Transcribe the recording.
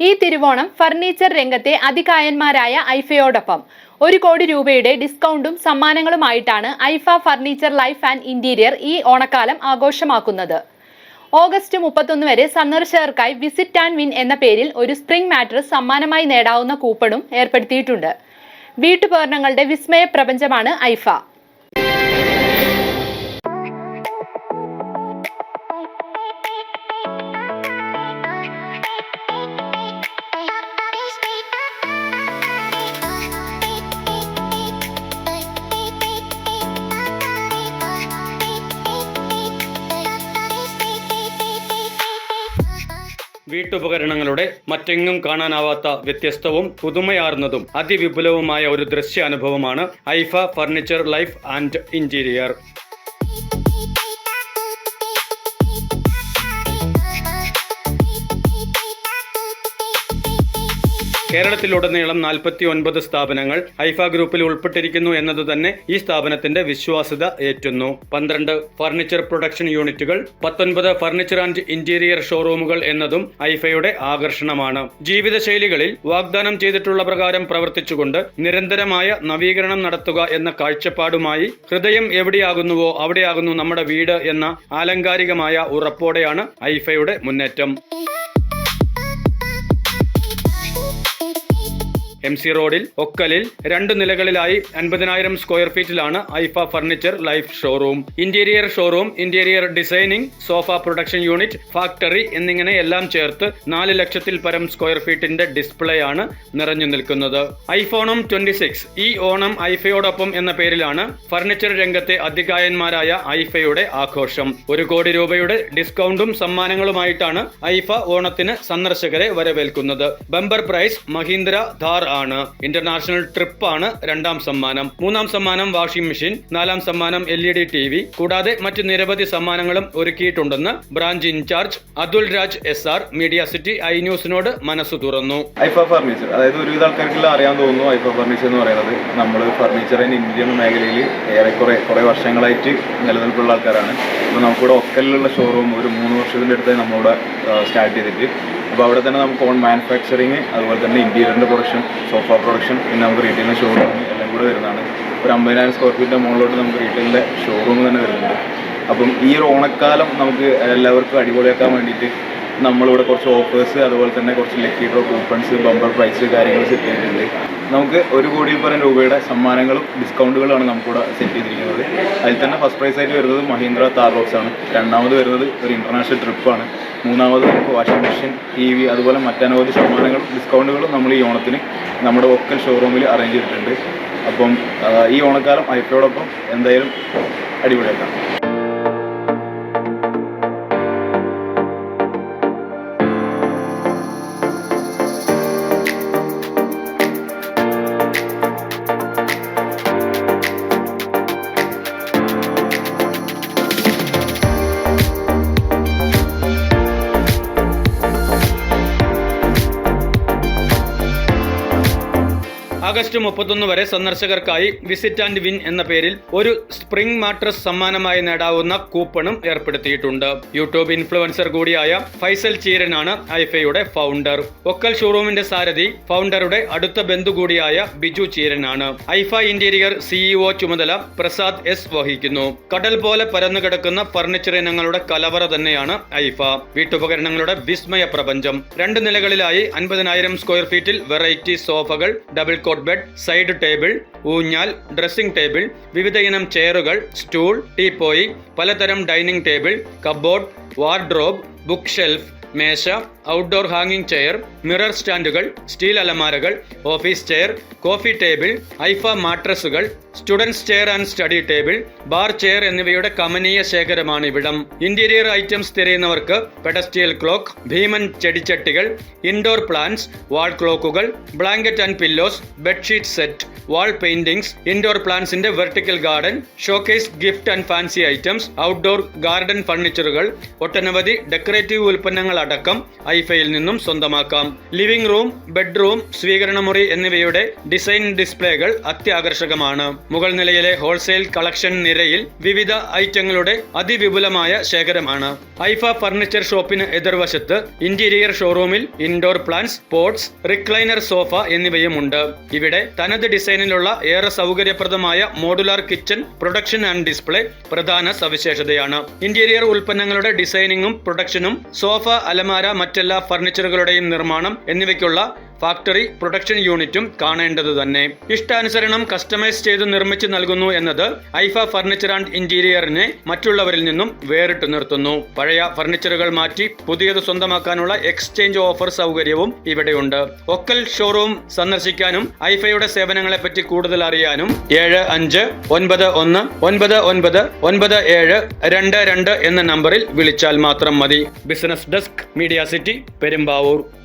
ഈ തിരുവോണം ഫർണിച്ചർ രംഗത്തെ അതികായന്മാരായ ഐഫയോടൊപ്പം 1 കോടി രൂപയുടെ ഡിസ്കൗണ്ടും സമ്മാനങ്ങളുമായിട്ടാണ് ഐഫ ഫർണിച്ചർ ലൈഫ് ആൻഡ് ഇന്റീരിയർ ഈ ഓണക്കാലം ആഘോഷമാക്കുന്നത്. ഓഗസ്റ്റ് 31 വരെ സന്ദർശകർക്കായി വിസിറ്റ് ആൻഡ് വിൻ എന്ന പേരിൽ ഒരു സ്പ്രിംഗ് മാട്രസ് സമ്മാനമായി നേടാവുന്ന കൂപ്പണും ഏർപ്പെടുത്തിയിട്ടുണ്ട്. വീട്ടുപകരണങ്ങളുടെ വിസ്മയ പ്രപഞ്ചമാണ് ഐഫ. വീട്ടുപകരണങ്ങളുടെ മറ്റെങ്ങും കാണാനാവാത്ത വ്യത്യസ്തവും പുതുമയാർന്നതും അതിവിപുലവുമായ ഒരു ദൃശ്യാനുഭവമാണ് ഐഫ ഫർണിച്ചർ ലൈഫ് ആൻഡ് ഇന്റീരിയർ. കേരളത്തിലുടനീളം 49 സ്ഥാപനങ്ങൾ ഐഫ ഗ്രൂപ്പിൽ ഉൾപ്പെട്ടിരിക്കുന്നു എന്നത് തന്നെ ഈ സ്ഥാപനത്തിന്റെ വിശ്വാസ്യത ഏറ്റുന്നു. 12 ഫർണിച്ചർ പ്രൊഡക്ഷൻ യൂണിറ്റുകൾ, 19 ഫർണിച്ചർ ആൻഡ് ഇന്റീരിയർ ഷോറൂമുകൾ എന്നതും ഐഫയുടെ ആകർഷണമാണ്. ജീവിതശൈലികളിൽ വാഗ്ദാനം ചെയ്തിട്ടുള്ള പ്രകാരം പ്രവർത്തിച്ചുകൊണ്ട് നിരന്തരമായ നവീകരണം നടത്തുക എന്ന കാഴ്ചപ്പാടുമായി ഹൃദയം എവിടെയാകുന്നുവോ അവിടെയാകുന്നു നമ്മുടെ വീട് എന്ന ആലങ്കാരികമായ ഉറപ്പോടെയാണ് ഐഫയുടെ മുന്നേറ്റം. MC റോഡിൽ ഒക്കലിൽ 2 നിലകളിലായി 50,000 സ്ക്വയർ ഫീറ്റിലാണ് Aifa furniture life showroom. Interior showroom, interior designing, sofa production unit, factory എന്നിങ്ങനെ എല്ലാം ചേർത്ത് 4 ലക്ഷത്തിൽ പരം സ്ക്വയർ ഫീറ്റിന്റെ ഡിസ്പ്ലേ ആണ് നിറഞ്ഞു നിൽക്കുന്നത്. ഐഫോണം 26 ഈ ഓണം ഐഫയോടൊപ്പം എന്ന പേരിലാണ് ഫർണിച്ചർ രംഗത്തെ അതികായന്മാരായ ഐഫയുടെ ആഘോഷം. 1 കോടി രൂപയുടെ ഡിസ്കൗണ്ടും സമ്മാനങ്ങളുമായിട്ടാണ് ഐഫ ഓണത്തിന് സന്ദർശകരെ വരവേൽക്കുന്നത്. ബമ്പർ പ്രൈസ് മഹീന്ദ്ര ഥാർ ആണ്. ഇന്റർനാഷണൽ ട്രിപ്പ് ആണ് 2ാം സമ്മാനം. 3ാം സമ്മാനം വാഷിംഗ് മെഷീൻ, 4ാം സമ്മാനം LED TV, കൂടാതെ മറ്റ് നിരവധി സമ്മാനങ്ങളും ഒരുക്കിയിട്ടുണ്ടെന്ന് branch incharge Atul Raj SR media city iNewsനോട് മനസ്സു തുറന്നു. ഐഫ ഫർണിച്ചർ, അതായത് ഒരുവിധ ആൾക്കാർക്കെല്ലാം അറിയാൻ തോന്നുന്നു. ഐഫ ഫർണിച്ചർ എന്ന് പറയുന്നത് നമ്മൾ ഫർണിച്ചർ ആൻഡ് ഇന്റീരിയർ മേഖലയിൽ ഏറെക്കുറെ വർഷങ്ങളായിട്ട് നിലനിൽപ്പുള്ള ആൾക്കാരാണ്. അപ്പോൾ നമുക്കിവിടെ ഒക്കലിലുള്ള ഷോറൂം ഒരു 3 വർഷത്തിൻ്റെ അടുത്തായി നമ്മളിവിടെ സ്റ്റാർട്ട് ചെയ്തിട്ട്. അപ്പോൾ അവിടെ തന്നെ നമുക്ക് ഓൺ മാനുഫാക്ചറിങ്, അതുപോലെ തന്നെ ഇന്റീരിയറിൻ്റെ പ്രൊഡക്ഷൻ, സോഫ പ്രൊഡക്ഷൻ, പിന്നെ നമുക്ക് റീറ്റെയിലിൻ്റെ ഷോറൂം എല്ലാം കൂടെ വരുന്നതാണ്. ഒരു 50,000 സ്ക്വയർ ഫീറ്റിൻ്റെ മുകളിലോട്ട് നമുക്ക് റീറ്റെയിലിൻ്റെ ഷോറൂം തന്നെ വരുന്നുണ്ട്. അപ്പം ഈ ഒരു ഓണക്കാലം നമുക്ക് എല്ലാവർക്കും അടിപൊളിയാക്കാൻ വേണ്ടിയിട്ട് നമ്മളിവിടെ കുറച്ച് ഓഫേഴ്സ്, അതുപോലെ തന്നെ കുറച്ച് lucky draw coupons, bumper prize കാര്യങ്ങൾ സെറ്റ് ചെയ്തിട്ടുണ്ട്. നമുക്ക് 1 കോടിയിൽ പരം രൂപയുടെ സമ്മാനങ്ങളും ഡിസ്കൗണ്ടുകളാണ് നമുക്കിവിടെ സെറ്റ് ചെയ്തിരിക്കുന്നത്. അതിൽ തന്നെ ഫസ്റ്റ് പ്രൈസ് ആയിട്ട് വരുന്നത് മഹീന്ദ്ര താർ ബോക്സ് ആണ്. 2ാമത് വരുന്നത് ഒരു ഇന്റർനാഷണൽ ട്രിപ്പാണ്. 3ാമത് നമുക്ക് വാഷിംഗ് മെഷീൻ, TV, അതുപോലെ മറ്റനവധി സമ്മാനങ്ങളും ഡിസ്കൗണ്ടുകളും നമ്മൾ ഈ ഓണത്തിന് നമ്മുടെ ഒക്കൽ ഷോറൂമിൽ അറേഞ്ച് ചെയ്തിട്ടുണ്ട്. അപ്പം ഈ ഓണക്കാലം ഐഫയോടൊപ്പം എന്തായാലും അടിപൊളിയാക്കാം. ആഗസ്റ്റ് 31 വരെ സന്ദർശകർക്കായി വിസിറ്റ് ആൻഡ് വിൻ എന്ന പേരിൽ ഒരു സ്പ്രിംഗ് മാട്രസ് സമ്മാനമായി നേടാവുന്ന കൂപ്പണും ഏർപ്പെടുത്തിയിട്ടുണ്ട്. യൂട്യൂബ് ഇൻഫ്ലുവൻസർ കൂടിയായ ഫൈസൽ ചീരനാണ് ഐഫയുടെ ഫൗണ്ടർ. ഒക്കൽ ഷോറൂമിന്റെ സാരഥി ഫൗണ്ടറുടെ അടുത്ത ബന്ധു കൂടിയായ ബിജു ചീരനാണ്. ഐഫ ഇന്റീരിയർ CEO ചുമതല പ്രസാദ് S വഹിക്കുന്നു. കടൽ പോലെ പരന്നു കിടക്കുന്ന ഫർണിച്ചർ ഇനങ്ങളുടെ കലവറ തന്നെയാണ് ഐഫ. വീട്ടുപകരണങ്ങളുടെ വിസ്മയ പ്രപഞ്ചം. 2 നിലകളിലായി 50,000 സ്ക്വയർ ഫീറ്റിൽ വെറൈറ്റി സോഫകൾ, double cot bed, side table, ഊഞ്ഞാൽ, ഡ്രസ്സിംഗ് ടേബിൾ, വിവിധ ഇനം ചെയറുകൾ, സ്റ്റൂൾ, ടീപ്പോയി, പലതരം dining table, cupboard, wardrobe, book shelf, മേശ, ഔട്ട്ഡോർ ഹാങ്ങിങ് ചെയർ, മിറർ സ്റ്റാൻഡുകൾ, സ്റ്റീൽ അലമാരകൾ, office chair, coffee table, Aifa മാട്രസുകൾ, students chair and study table, bar chair എന്നിവയുടെ കമനീയ ശേഖരമാണ് ഇവിടം. ഇന്റീരിയർ ഐറ്റംസ് തിരയുന്നവർക്ക് പെഡസ്റ്റിയൽ ക്ലോക്ക്, ഭീമൻ ചെടിച്ചട്ടികൾ, ഇൻഡോർ പ്ലാന്റ്സ്, വാൾ ക്ലോക്കുകൾ, blanket and pillows, bedsheet set, wall paintings, indoor പ്ലാന്റ്സിന്റെ vertical garden, showcase gift and fancy items, outdoor garden ഫർണിച്ചറുകൾ, ഒട്ടനവധി ഡെക്കറേറ്റീവ് ഉൽപ്പന്നങ്ങൾ അടക്കം ഐഫയിൽ നിന്നും സ്വന്തമാക്കാം. ലിവിംഗ് റൂം, ബെഡ്റൂം, സ്വീകരണമുറി എന്നിവയുടെ ഡിസൈൻ ഡിസ്പ്ലേകൾ അത്യാകർഷകമാണ്. മുകൾ നിലയിലെ ഹോൾസെയിൽ കളക്ഷൻ നിരയിൽ വിവിധ ഐറ്റങ്ങളുടെ അതിവിപുലമായ ശേഖരമാണ്. ഐഫ ഫർണിച്ചർ ഷോപ്പിന് എതിർവശത്ത് ഇന്റീരിയർ ഷോറൂമിൽ indoor plants, pots, recliner sofa എന്നിവയുമുണ്ട്. ഇവിടെ തനത് ഡിസൈനിലുള്ള ഏറെ സൗകര്യപ്രദമായ modular kitchen production and display പ്രധാന സവിശേഷതയാണ്. ഇന്റീരിയർ ഉൽപ്പന്നങ്ങളുടെ ഡിസൈനിങ്ങും പ്രൊഡക്ഷനും, സോഫ, അലമാര, മറ്റെല്ലാ ഫർണിച്ചറുകളുടെയും നിർമ്മാണം എന്നിവയ്ക്കുള്ള ഫാക്ടറി പ്രൊഡക്ഷൻ യൂണിറ്റും കാണേണ്ടത് തന്നെ. ഇഷ്ടാനുസരണം കസ്റ്റമൈസ് ചെയ്ത് നിർമ്മിച്ചു നൽകുന്നു എന്നത് ഐഫ ഫർണിച്ചർ ആൻഡ് ഇന്റീരിയറിനെ മറ്റുള്ളവരിൽ നിന്നും വേറിട്ട് നിർത്തുന്നു. പഴയ ഫർണിച്ചറുകൾ മാറ്റി പുതിയത് സ്വന്തമാക്കാനുള്ള എക്സ്ചേഞ്ച് ഓഫർ സൗകര്യവും ഇവിടെയുണ്ട്. ഒക്കൽ ഷോറൂം സന്ദർശിക്കാനും ഐഫയുടെ സേവനങ്ങളെപ്പറ്റി കൂടുതൽ അറിയാനും 7591999722 എന്ന നമ്പറിൽ വിളിച്ചാൽ മാത്രം മതി. Business desk, media city, Perumbavoor.